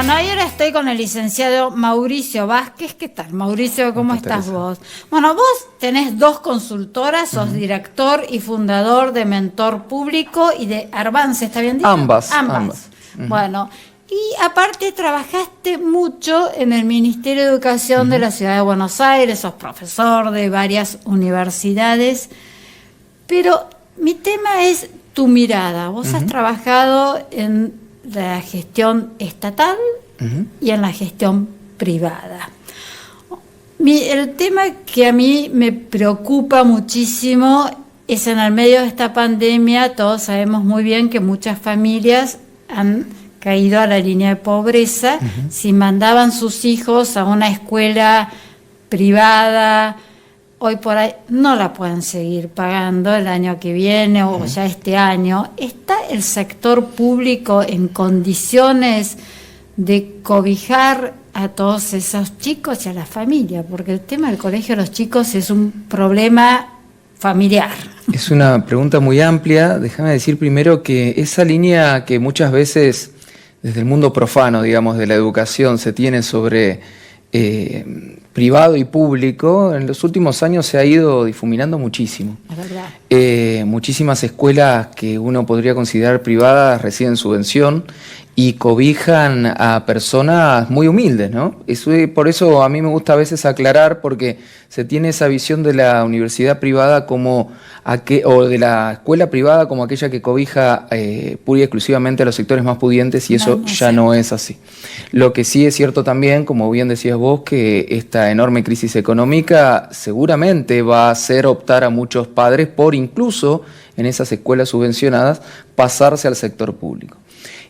Bueno, ahora estoy con el licenciado Mauricio Vázquez. ¿Qué tal, Mauricio? ¿Cómo estás vos? Bueno, vos tenés 2 consultoras, sos director y fundador de Mentor Público y de Arvance, ¿está bien dicho? Ambas. Bueno, y aparte trabajaste mucho en el Ministerio de Educación de la Ciudad de Buenos Aires, sos profesor de varias universidades, pero mi tema es tu mirada. Vos has trabajado en la gestión estatal y en la gestión privada. El tema que a mí me preocupa muchísimo es en el medio de esta pandemia. Todos sabemos muy bien que muchas familias han caído a la línea de pobreza. Si mandaban sus hijos a una escuela privada, hoy por ahí no la pueden seguir pagando el año que viene o ya este año. ¿Está el sector público en condiciones de cobijar a todos esos chicos y a la familia? Porque el tema del colegio de los chicos es un problema familiar. Es una pregunta muy amplia. Déjame decir primero que esa línea que muchas veces desde el mundo profano, digamos, de la educación se tiene sobre privado y público, en los últimos años se ha ido difuminando muchísimo. Es verdad. Muchísimas escuelas que uno podría considerar privadas reciben subvención y cobijan a personas muy humildes, ¿no? Por eso a mí me gusta a veces aclarar, porque se tiene esa visión de la universidad privada como o de la escuela privada como aquella que cobija pura y exclusivamente a los sectores más pudientes, y eso ya no es así. Lo que sí es cierto también, como bien decías vos, que esta enorme crisis económica seguramente va a hacer optar a muchos padres por, incluso en esas escuelas subvencionadas, pasarse al sector público.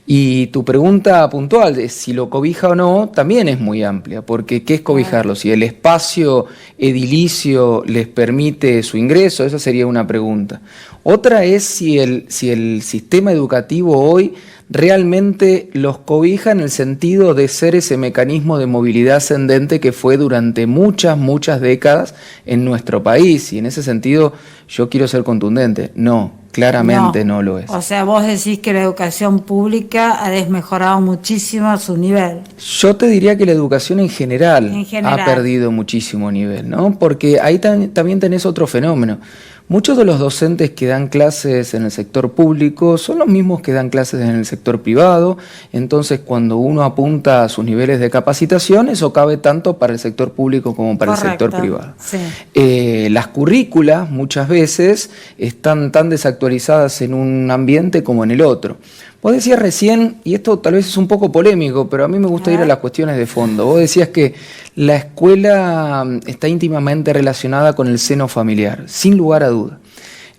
Y tu pregunta puntual de si lo cobija o no también es muy amplia, porque ¿qué es cobijarlo? Si el espacio edilicio les permite su ingreso, esa sería una pregunta. Otra es si el sistema educativo hoy realmente los cobija en el sentido de ser ese mecanismo de movilidad ascendente que fue durante muchas décadas en nuestro país. Y en ese sentido yo quiero ser contundente, no. Claramente no lo es. O sea, vos decís que la educación pública ha desmejorado muchísimo su nivel. Yo te diría que la educación en general ha perdido muchísimo nivel, ¿no? Porque ahí también tenés otro fenómeno. Muchos de los docentes que dan clases en el sector público son los mismos que dan clases en el sector privado. Entonces, cuando uno apunta a sus niveles de capacitación, eso cabe tanto para el sector público como para el sector privado. Sí. Las currículas muchas veces están tan desactualizadas en un ambiente como en el otro. Vos decías recién, y esto tal vez es un poco polémico, pero a mí me gusta ir a las cuestiones de fondo. Vos decías que la escuela está íntimamente relacionada con el seno familiar, sin lugar a duda.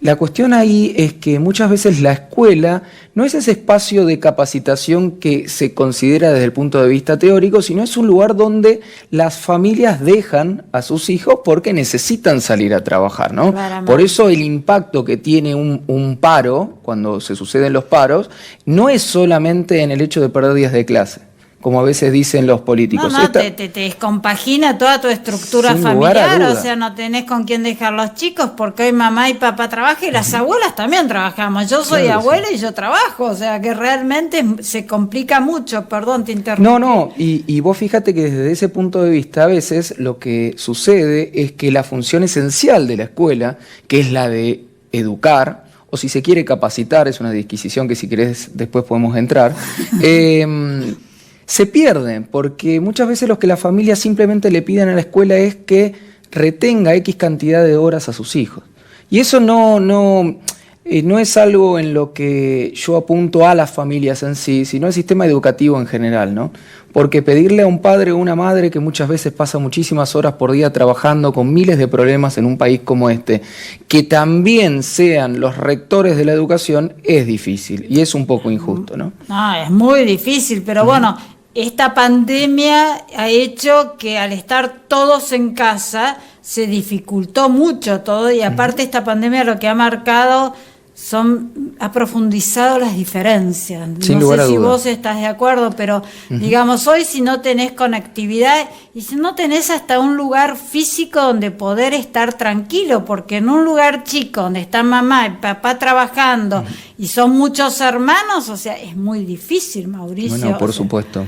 La cuestión ahí es que muchas veces la escuela no es ese espacio de capacitación que se considera desde el punto de vista teórico, sino es un lugar donde las familias dejan a sus hijos porque necesitan salir a trabajar, ¿no? Por eso el impacto que tiene un paro, cuando se suceden los paros, no es solamente en el hecho de perder días de clase, como a veces dicen los políticos. Te descompagina toda tu estructura familiar, o sea, no tenés con quién dejar los chicos, porque hoy mamá y papá trabajan y las abuelas también trabajamos. Yo soy abuela y yo trabajo, o sea que realmente se complica mucho. Perdón, te interrumpí. Y vos fíjate que desde ese punto de vista a veces lo que sucede es que la función esencial de la escuela, que es la de educar, o si se quiere capacitar, es una disquisición que si querés después podemos entrar, se pierden, porque muchas veces lo que las familias simplemente le piden a la escuela es que retenga X cantidad de horas a sus hijos. Y eso no es algo en lo que yo apunto a las familias en sí, sino al sistema educativo en general, ¿no? Porque pedirle a un padre o una madre que muchas veces pasa muchísimas horas por día trabajando con miles de problemas en un país como este, que también sean los rectores de la educación, es difícil y es un poco injusto, ¿no? No, es muy difícil, pero bueno, esta pandemia ha hecho que al estar todos en casa se dificultó mucho todo, y aparte esta pandemia lo que ha marcado ha profundizado las diferencias. Sin no lugar sé a si duda. vos estás de acuerdo, pero digamos, hoy si no tenés conectividad y si no tenés hasta un lugar físico donde poder estar tranquilo, porque en un lugar chico donde está mamá y papá trabajando y son muchos hermanos, o sea, es muy difícil, Mauricio. Bueno, por supuesto.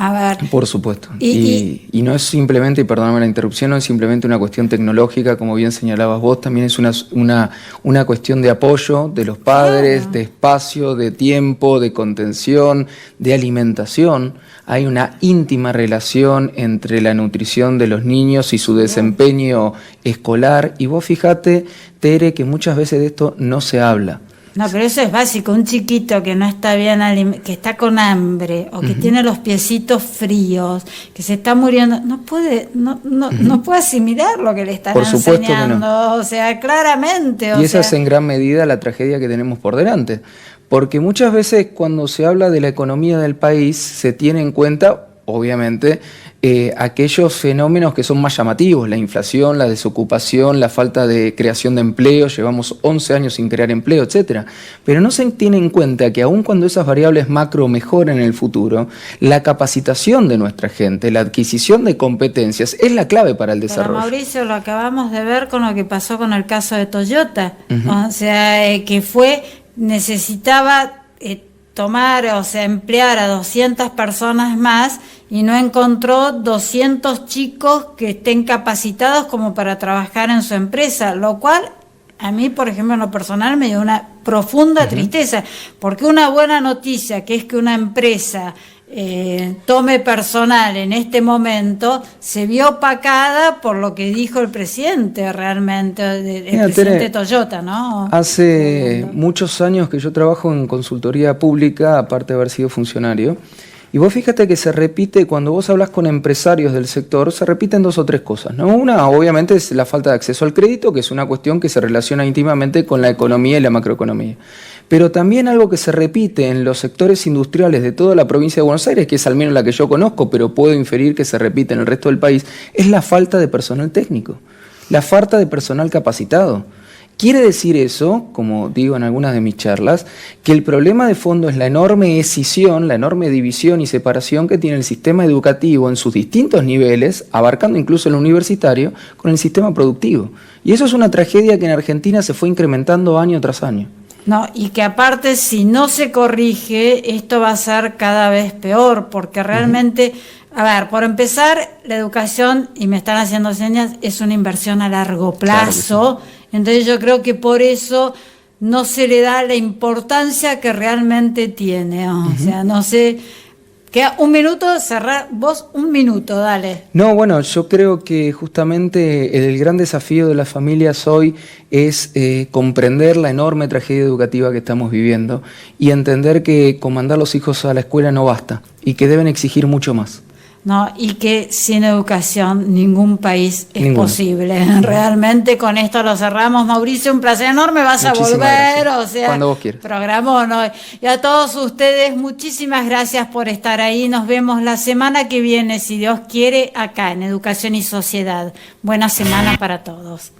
A ver. Por supuesto. Y no es simplemente, y perdóname la interrupción, no es simplemente una cuestión tecnológica, como bien señalabas vos, también es una cuestión de apoyo de los padres, Claro. de espacio, de tiempo, de contención, de alimentación. Hay una íntima relación entre la nutrición de los niños y su desempeño escolar. Y vos fíjate, Tere, que muchas veces de esto no se habla. No, pero eso es básico. Un chiquito que no está bien, que está con hambre o que tiene los piecitos fríos, que se está muriendo, no puede asimilar lo que le están Por supuesto que enseñando. no. O sea, claramente. Y esa es en gran medida la tragedia que tenemos por delante. Porque muchas veces cuando se habla de la economía del país se tiene en cuenta, obviamente, aquellos fenómenos que son más llamativos, la inflación, la desocupación, la falta de creación de empleo, llevamos 11 años sin crear empleo, etcétera. Pero no se tiene en cuenta que aun cuando esas variables macro mejoren en el futuro, la capacitación de nuestra gente, la adquisición de competencias es la clave para el desarrollo. Pero Mauricio, lo acabamos de ver con lo que pasó con el caso de Toyota. O sea, que necesitaba tomar, o sea, emplear a 200 personas más y no encontró 200 chicos que estén capacitados como para trabajar en su empresa, lo cual a mí, por ejemplo, en lo personal me dio una profunda tristeza, porque una buena noticia, que es que una empresa tome personal en este momento, se vio opacada por lo que dijo el presidente realmente, el presidente Toyota, ¿no? Hace muchos años que yo trabajo en consultoría pública, aparte de haber sido funcionario, y vos fíjate que se repite, cuando vos hablas con empresarios del sector, se repiten 2 o 3 cosas, ¿no? Una, obviamente, es la falta de acceso al crédito, que es una cuestión que se relaciona íntimamente con la economía y la macroeconomía. Pero también algo que se repite en los sectores industriales de toda la provincia de Buenos Aires, que es al menos la que yo conozco, pero puedo inferir que se repite en el resto del país, es la falta de personal técnico, la falta de personal capacitado. Quiere decir eso, como digo en algunas de mis charlas, que el problema de fondo es la enorme escisión, la enorme división y separación que tiene el sistema educativo en sus distintos niveles, abarcando incluso el universitario, con el sistema productivo. Y eso es una tragedia que en Argentina se fue incrementando año tras año. No, y que aparte, si no se corrige, esto va a ser cada vez peor, porque realmente, a ver, por empezar, la educación, y me están haciendo señas, es una inversión a largo plazo. Claro que sí. Entonces yo creo que por eso no se le da la importancia que realmente tiene, ¿no? O sea, no sé, queda un minuto, cerrar, vos un minuto, dale. No, bueno, yo creo que justamente el gran desafío de las familias hoy es comprender la enorme tragedia educativa que estamos viviendo y entender que con mandar los hijos a la escuela no basta y que deben exigir mucho más. No, y que sin educación ningún país es posible. Realmente con esto lo cerramos. Mauricio, un placer enorme, vas muchísimas a volver, gracias. O sea, cuando vos quieras. Programón, ¿no? Y a todos ustedes, muchísimas gracias por estar ahí. Nos vemos la semana que viene, si Dios quiere, acá en Educación y Sociedad. Buena semana para todos.